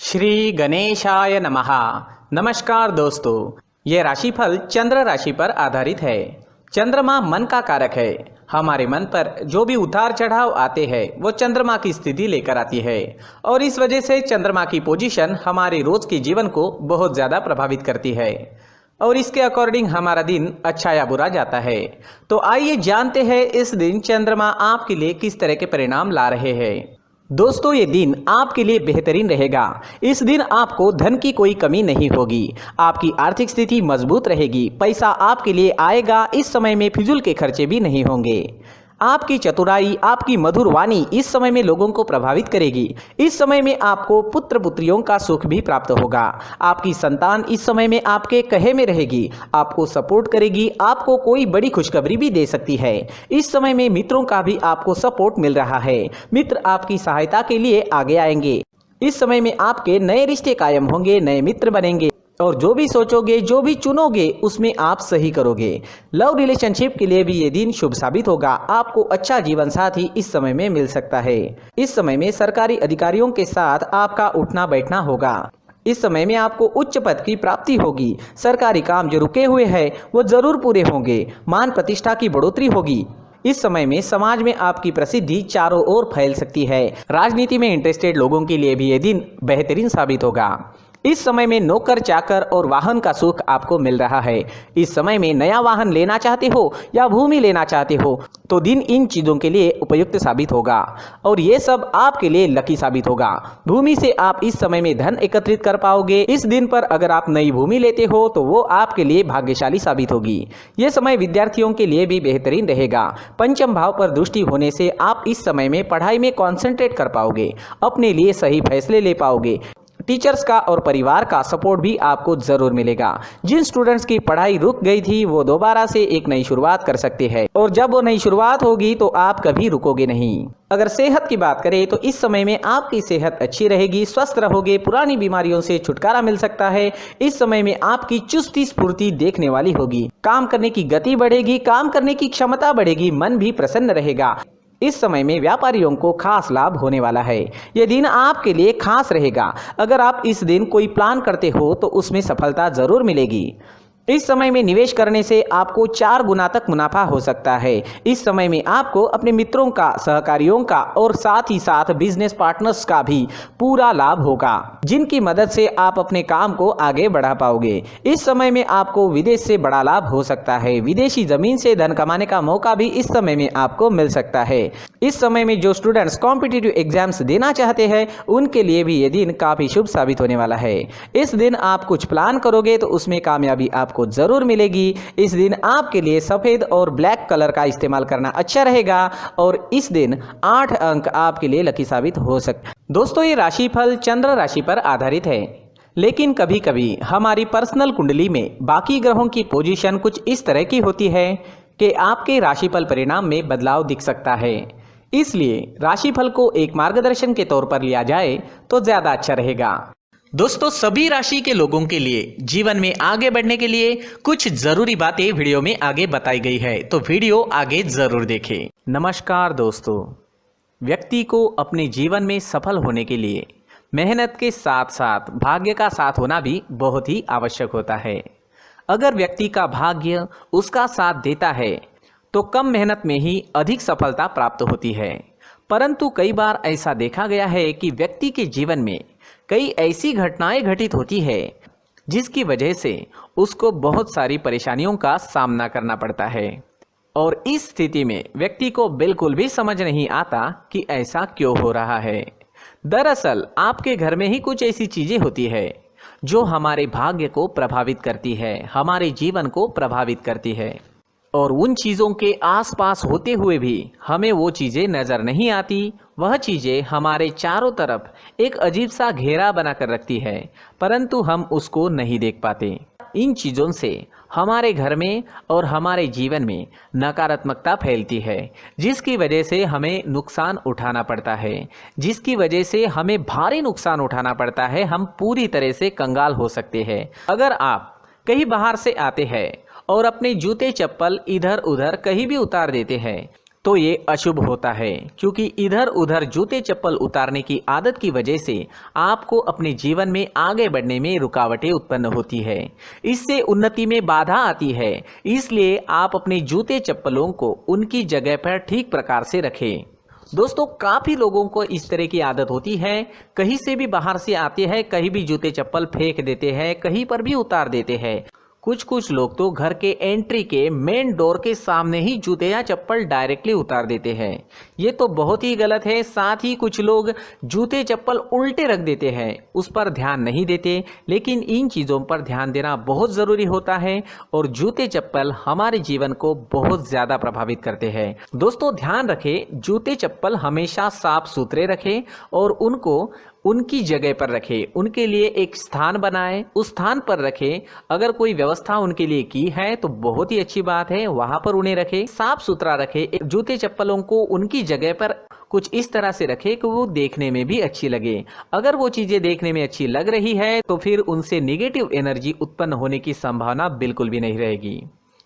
श्री गणेशाय नमः। नमस्कार दोस्तों, ये राशिफल चंद्र राशि पर आधारित है। चंद्रमा मन का कारक है। हमारे मन पर जो भी उतार चढ़ाव आते हैं वो चंद्रमा की स्थिति लेकर आती है और इस वजह से चंद्रमा की पोजीशन हमारे रोज के जीवन को बहुत ज़्यादा प्रभावित करती है और इसके अकॉर्डिंग हमारा दिन अच्छा या बुरा जाता है। तो आइए जानते हैं इस दिन चंद्रमा आपके लिए किस तरह के परिणाम ला रहे हैं। दोस्तों, ये दिन आपके लिए बेहतरीन रहेगा। इस दिन आपको धन की कोई कमी नहीं होगी। आपकी आर्थिक स्थिति मजबूत रहेगी। पैसा आपके लिए आएगा। इस समय में फिजूल के खर्चे भी नहीं होंगे। आपकी चतुराई, आपकी मधुर वाणी इस समय में लोगों को प्रभावित करेगी। इस समय में आपको पुत्र पुत्रियों का सुख भी प्राप्त होगा। आपकी संतान इस समय में आपके कहे में रहेगी, आपको सपोर्ट करेगी। आपको कोई बड़ी खुशखबरी भी दे सकती है। इस समय में मित्रों का भी आपको सपोर्ट मिल रहा है। मित्र आपकी सहायता के लिए आगे आएंगे। इस समय में आपके नए रिश्ते कायम होंगे, नए मित्र बनेंगे और जो भी सोचोगे, जो भी चुनोगे उसमें आप सही करोगे। लव रिलेशनशिप के लिए भी ये दिन शुभ साबित होगा। आपको अच्छा जीवन साथी इस समय में मिल सकता है। इस समय में सरकारी अधिकारियों के साथ आपका उठना बैठना होगा। इस समय में आपको उच्च पद की प्राप्ति होगी। सरकारी काम जो रुके हुए हैं वो जरूर पूरे होंगे। मान प्रतिष्ठा की बढ़ोतरी होगी। इस समय में समाज में आपकी प्रसिद्धि चारों ओर फैल सकती है। राजनीति में इंटरेस्टेड लोगों के लिए भी ये दिन बेहतरीन साबित होगा। इस समय में नौकर चाकर और वाहन का सुख आपको मिल रहा है। इस समय में नया वाहन लेना चाहते हो या भूमि लेना चाहते हो तो दिन इन चीज़ों के लिए उपयुक्त साबित होगा और ये सब आपके लिए लकी साबित होगा। भूमि से आप इस समय में धन एकत्रित कर पाओगे। इस दिन पर अगर आप नई भूमि लेते हो तो वो आपके लिए भाग्यशाली साबित होगी। ये समय विद्यार्थियों के लिए भी बेहतरीन रहेगा। पंचम भाव पर दृष्टि होने से आप इस समय में पढ़ाई में कॉन्सेंट्रेट कर पाओगे, अपने लिए सही फैसले ले पाओगे। टीचर्स का और परिवार का सपोर्ट भी आपको जरूर मिलेगा। जिन स्टूडेंट्स की पढ़ाई रुक गई थी वो दोबारा से एक नई शुरुआत कर सकते हैं और जब वो नई शुरुआत होगी तो आप कभी रुकोगे नहीं। अगर सेहत की बात करें तो इस समय में आपकी सेहत अच्छी रहेगी, स्वस्थ रहोगे। पुरानी बीमारियों से छुटकारा मिल सकता है। इस समय में आपकी चुस्ती स्फूर्ति देखने वाली होगी। काम करने की गति बढ़ेगी, काम करने की क्षमता बढ़ेगी, मन भी प्रसन्न रहेगा। इस समय में व्यापारियों को खास लाभ होने वाला है। यह दिन आपके लिए खास रहेगा। अगर आप इस दिन कोई प्लान करते हो तो उसमें सफलता जरूर मिलेगी। इस समय में निवेश करने से आपको 4 गुना तक मुनाफा हो सकता है। इस समय में आपको अपने मित्रों का, सहकारियों का और साथ ही साथ बिजनेस पार्टनर्स का भी पूरा लाभ होगा, जिनकी मदद से आप अपने काम को आगे बढ़ा पाओगे। इस समय में आपको विदेश से बड़ा लाभ हो सकता है। विदेशी जमीन से धन कमाने का मौका भी इस समय में आपको मिल सकता है। इस समय में जो स्टूडेंट्स कॉम्पिटिटिव एग्जाम्स देना चाहते हैं उनके लिए भी ये दिन काफ़ी शुभ साबित होने वाला है। इस दिन आप कुछ प्लान करोगे तो उसमें कामयाबी आपको जरूर मिलेगी। इस दिन आपके लिए सफेद और ब्लैक कलर का इस्तेमाल करना अच्छा रहेगा और इस दिन 8 अंक आपके लिए लकी साबित हो सकते हैं। दोस्तों, ये राशिफल चंद्र राशि पर आधारित है, लेकिन कभी कभी हमारी पर्सनल कुंडली में बाकी ग्रहों की पोजीशन कुछ इस तरह की होती है कि आपके राशिफल परिणाम में बदलाव दिख सकता है। इसलिए राशिफल को एक मार्गदर्शन के तौर पर लिया जाए तो ज्यादा अच्छा रहेगा। दोस्तों, सभी राशि के लोगों के लिए जीवन में आगे बढ़ने के लिए कुछ जरूरी बातें वीडियो में आगे बताई गई है, तो वीडियो आगे जरूर देखें। नमस्कार दोस्तों, व्यक्ति को अपने जीवन में सफल होने के लिए मेहनत के साथ साथ भाग्य का साथ होना भी बहुत ही आवश्यक होता है। अगर व्यक्ति का भाग्य उसका साथ देता है तो कम मेहनत में ही अधिक सफलता प्राप्त होती है। परंतु कई बार ऐसा देखा गया है कि व्यक्ति के जीवन में कई ऐसी घटनाएं घटित होती है जिसकी वजह से उसको बहुत सारी परेशानियों का सामना करना पड़ता है और इस स्थिति में व्यक्ति को बिल्कुल भी समझ नहीं आता कि ऐसा क्यों हो रहा है। दरअसल आपके घर में ही कुछ ऐसी चीजें होती है जो हमारे भाग्य को प्रभावित करती है, हमारे जीवन को प्रभावित करती है और उन चीज़ों के आसपास होते हुए भी हमें वो चीज़ें नज़र नहीं आती। वह चीज़ें हमारे चारों तरफ एक अजीब सा घेरा बनाकर रखती है, परंतु हम उसको नहीं देख पाते। इन चीज़ों से हमारे घर में और हमारे जीवन में नकारात्मकता फैलती है, जिसकी वजह से हमें नुकसान उठाना पड़ता है, जिसकी वजह से हमें भारी नुकसान उठाना पड़ता है। हम पूरी तरह से कंगाल हो सकते हैं। अगर आप कहीं बाहर से आते हैं और अपने जूते चप्पल इधर उधर कहीं भी उतार देते हैं तो ये अशुभ होता है, क्योंकि इधर उधर जूते चप्पल उतारने की आदत की वजह से आपको अपने जीवन में आगे बढ़ने में रुकावटें उत्पन्न होती है। इससे उन्नति में बाधा आती है। इसलिए आप अपने जूते चप्पलों को उनकी जगह पर ठीक प्रकार से रखें। दोस्तों, काफ़ी लोगों को इस तरह की आदत होती है, कहीं से भी बाहर से आते हैं, कहीं भी जूते चप्पल फेंक देते हैं, कहीं पर भी उतार देते हैं। कुछ लोग तो घर के एंट्री के मेन डोर के सामने ही जूते या चप्पल डायरेक्टली उतार देते हैं। ये तो बहुत ही गलत है। साथ ही कुछ लोग जूते चप्पल उल्टे रख देते हैं, उस पर ध्यान नहीं देते। लेकिन इन चीज़ों पर ध्यान देना बहुत ज़रूरी होता है और जूते चप्पल हमारे जीवन को बहुत ज़्यादा प्रभावित करते हैं। दोस्तों, ध्यान रखें, जूते चप्पल हमेशा साफ सुथरे रखें और उनको उनकी जगह पर रखें। उनके लिए एक स्थान बनाएं, उस स्थान पर रखें। अगर कोई व्यवस्था उनके लिए की है तो बहुत ही अच्छी बात है, वहां पर उन्हें रखें, साफ सुथरा रखें। जूते चप्पलों को उनकी जगह पर कुछ इस तरह से रखें कि वो देखने में भी अच्छी लगे। अगर वो चीजें देखने में अच्छी लग रही है तो फिर उनसे नेगेटिव एनर्जी उत्पन्न होने की संभावना बिल्कुल भी नहीं रहेगी।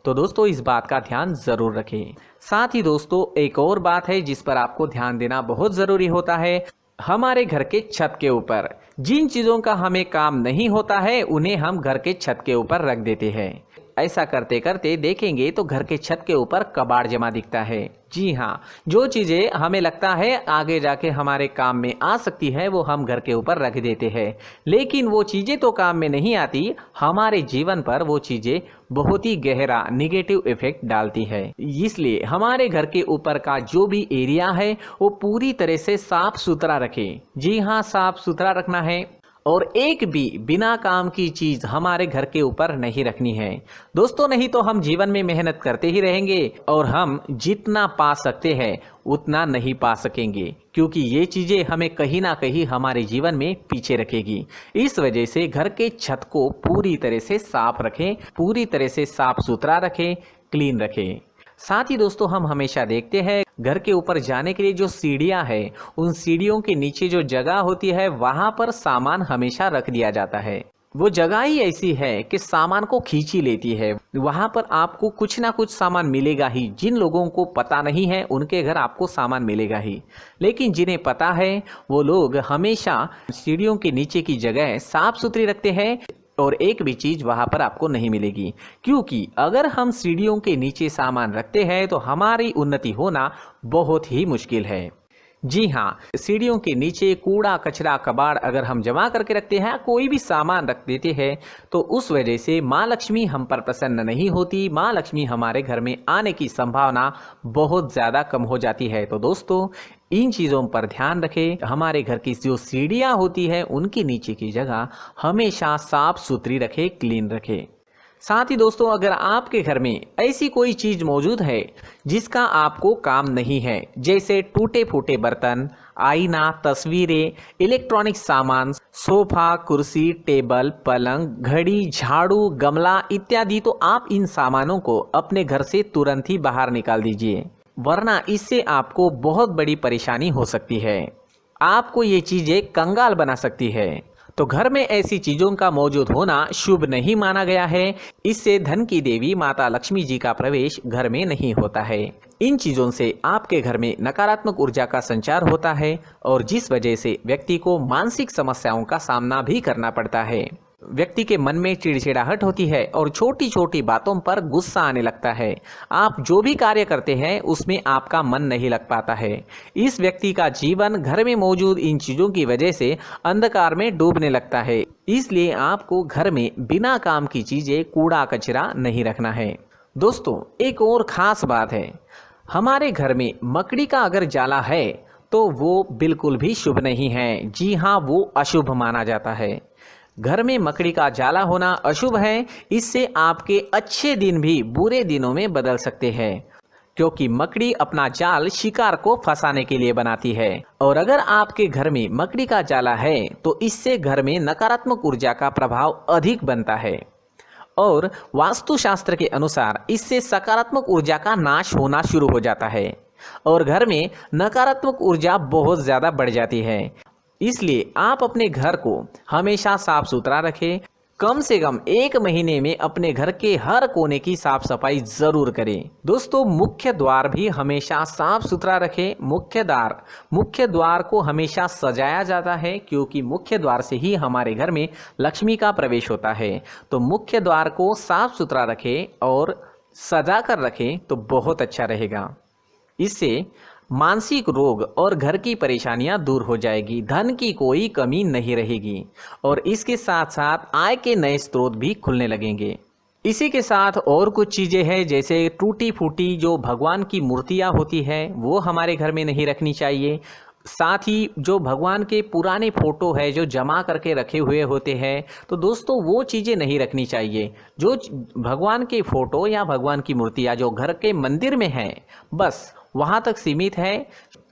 तो दोस्तों, इस बात का ध्यान जरूर रखें। साथ ही दोस्तों, एक और बात है जिस पर आपको ध्यान देना बहुत जरूरी होता है। हमारे घर के छत के ऊपर जिन चीज़ों का हमें काम नहीं होता है उन्हें हम घर के छत के ऊपर रख देते हैं। ऐसा करते करते देखेंगे तो घर के छत के ऊपर कबाड़ जमा दिखता है। जी हाँ, जो चीज़ें हमें लगता है आगे जाके हमारे काम में आ सकती है वो हम घर के ऊपर रख देते हैं, लेकिन वो चीज़ें तो काम में नहीं आती, हमारे जीवन पर वो चीज़ें बहुत ही गहरा निगेटिव इफेक्ट डालती है। इसलिए हमारे घर के ऊपर का जो भी एरिया है वो पूरी तरह से साफ सुथरा रखें। जी हाँ, साफ सुथरा रखना है और एक भी बिना काम की चीज हमारे घर के ऊपर नहीं रखनी है। दोस्तों, नहीं तो हम जीवन में मेहनत करते ही रहेंगे और हम जितना पा सकते हैं उतना नहीं पा सकेंगे, क्योंकि ये चीजें हमें कहीं ना कहीं हमारे जीवन में पीछे रखेगी। इस वजह से घर के छत को पूरी तरह से साफ रखें, पूरी तरह से साफ सुथरा रखें, क्लीन रखें। साथ ही दोस्तों, हम हमेशा देखते हैं घर के ऊपर जाने के लिए जो सीढ़ियां हैं, उन सीढ़ियों के नीचे जो जगह होती है वहां पर सामान हमेशा रख दिया जाता है। वो जगह ही ऐसी है कि सामान को खींची लेती है। वहां पर आपको कुछ ना कुछ सामान मिलेगा ही। जिन लोगों को पता नहीं है उनके घर आपको सामान मिलेगा ही, लेकिन जिन्हें पता है वो लोग हमेशा सीढ़ियों के नीचे की जगह साफ सुथरी रखते हैं और एक भी चीज वहां पर आपको नहीं मिलेगी। क्योंकि अगर हम सीढ़ियों के नीचे सामान रखते हैं तो हमारी उन्नति होना बहुत ही मुश्किल है। जी हाँ, सीढ़ियों के नीचे कूड़ा कचरा कबाड़ अगर हम जमा करके रखते हैं, कोई भी सामान रख देते हैं, तो उस वजह से माँ लक्ष्मी हम पर प्रसन्न नहीं होती। माँ लक्ष्मी हमारे घर में आने की संभावना बहुत ज़्यादा कम हो जाती है। तो दोस्तों, इन चीज़ों पर ध्यान रखें। हमारे घर की जो सीढ़ियाँ होती है उनके नीचे की जगह हमेशा साफ सुथरी रखें, क्लीन रखें। साथ ही दोस्तों, अगर आपके घर में ऐसी कोई चीज मौजूद है जिसका आपको काम नहीं है, जैसे टूटे फूटे बर्तन, आईना, तस्वीरें, इलेक्ट्रॉनिक सामान, सोफा, कुर्सी, टेबल, पलंग, घड़ी, झाड़ू, गमला इत्यादि, तो आप इन सामानों को अपने घर से तुरंत ही बाहर निकाल दीजिए, वरना इससे आपको बहुत बड़ी परेशानी हो सकती है। आपको ये चीजें कंगाल बना सकती है। तो घर में ऐसी चीजों का मौजूद होना शुभ नहीं माना गया है। इससे धन की देवी माता लक्ष्मी जी का प्रवेश घर में नहीं होता है। इन चीजों से आपके घर में नकारात्मक ऊर्जा का संचार होता है और जिस वजह से व्यक्ति को मानसिक समस्याओं का सामना भी करना पड़ता है। व्यक्ति के मन में चिड़चिड़ाहट होती है और छोटी छोटी बातों पर गुस्सा आने लगता है। आप जो भी कार्य करते हैं उसमें आपका मन नहीं लग पाता है। इस व्यक्ति का जीवन घर में मौजूद इन चीज़ों की वजह से अंधकार में डूबने लगता है। इसलिए आपको घर में बिना काम की चीज़ें, कूड़ा कचरा नहीं रखना है। दोस्तों, एक और ख़ास बात है, हमारे घर में मकड़ी का अगर जाला है तो वो बिल्कुल भी शुभ नहीं है। जी हाँ, वो अशुभ माना जाता है। घर में मकड़ी का जाला होना अशुभ है। इससे आपके अच्छे दिन भी बुरे दिनों में बदल सकते हैं, क्योंकि मकड़ी अपना जाल शिकार को फंसाने के लिए बनाती है। और अगर आपके घर में मकड़ी का जाला है तो इससे घर में नकारात्मक ऊर्जा का प्रभाव अधिक बनता है और वास्तुशास्त्र के अनुसार इससे सकारात्मक ऊर्जा का नाश होना शुरू हो जाता है और घर में नकारात्मक ऊर्जा बहुत ज़्यादा बढ़ जाती है। इसलिए आप अपने घर को हमेशा साफ सुथरा रखें, कम से कम 1 महीने में अपने घर के हर कोने की साफ सफाई जरूर करें। दोस्तों, मुख्य द्वार भी हमेशा साफ सुथरा रखें। मुख्य द्वार को हमेशा सजाया जाता है, क्योंकि मुख्य द्वार से ही हमारे घर में लक्ष्मी का प्रवेश होता है। तो मुख्य द्वार को साफ सुथरा रखें और सजा कर रखें तो बहुत अच्छा रहेगा। इससे मानसिक रोग और घर की परेशानियां दूर हो जाएगी, धन की कोई कमी नहीं रहेगी और इसके साथ साथ आय के नए स्रोत भी खुलने लगेंगे। इसी के साथ और कुछ चीज़ें हैं, जैसे टूटी फूटी जो भगवान की मूर्तियां होती है वो हमारे घर में नहीं रखनी चाहिए। साथ ही जो भगवान के पुराने फोटो है जो जमा करके रखे हुए होते हैं, तो दोस्तों वो चीज़ें नहीं रखनी चाहिए। जो भगवान के फोटो या भगवान की मूर्तियाँ जो घर के मंदिर में हैं, बस वहाँ तक सीमित है।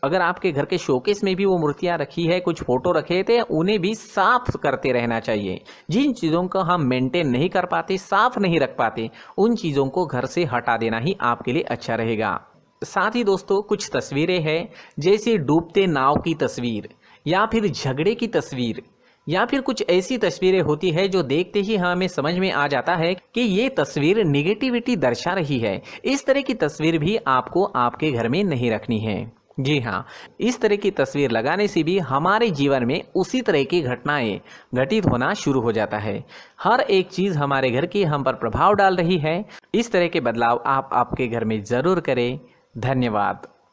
अगर आपके घर के शोकेस में भी वो मूर्तियाँ रखी है, कुछ फोटो रखे थे, उन्हें भी साफ करते रहना चाहिए। जिन चीज़ों को हम मेंटेन नहीं कर पाते, साफ नहीं रख पाते, उन चीज़ों को घर से हटा देना ही आपके लिए अच्छा रहेगा। साथ ही दोस्तों, कुछ तस्वीरें हैं, जैसे डूबते नाव की तस्वीर या फिर झगड़े की तस्वीर या फिर कुछ ऐसी तस्वीरें होती है जो देखते ही हमें समझ में आ जाता है कि ये तस्वीर निगेटिविटी दर्शा रही है। इस तरह की तस्वीर भी आपको आपके घर में नहीं रखनी है। जी हाँ, इस तरह की तस्वीर लगाने से भी हमारे जीवन में उसी तरह की घटनाएं घटित होना शुरू हो जाता है। हर एक चीज़ हमारे घर की हम पर प्रभाव डाल रही है। इस तरह के बदलाव आप आपके घर में ज़रूर करें। धन्यवाद।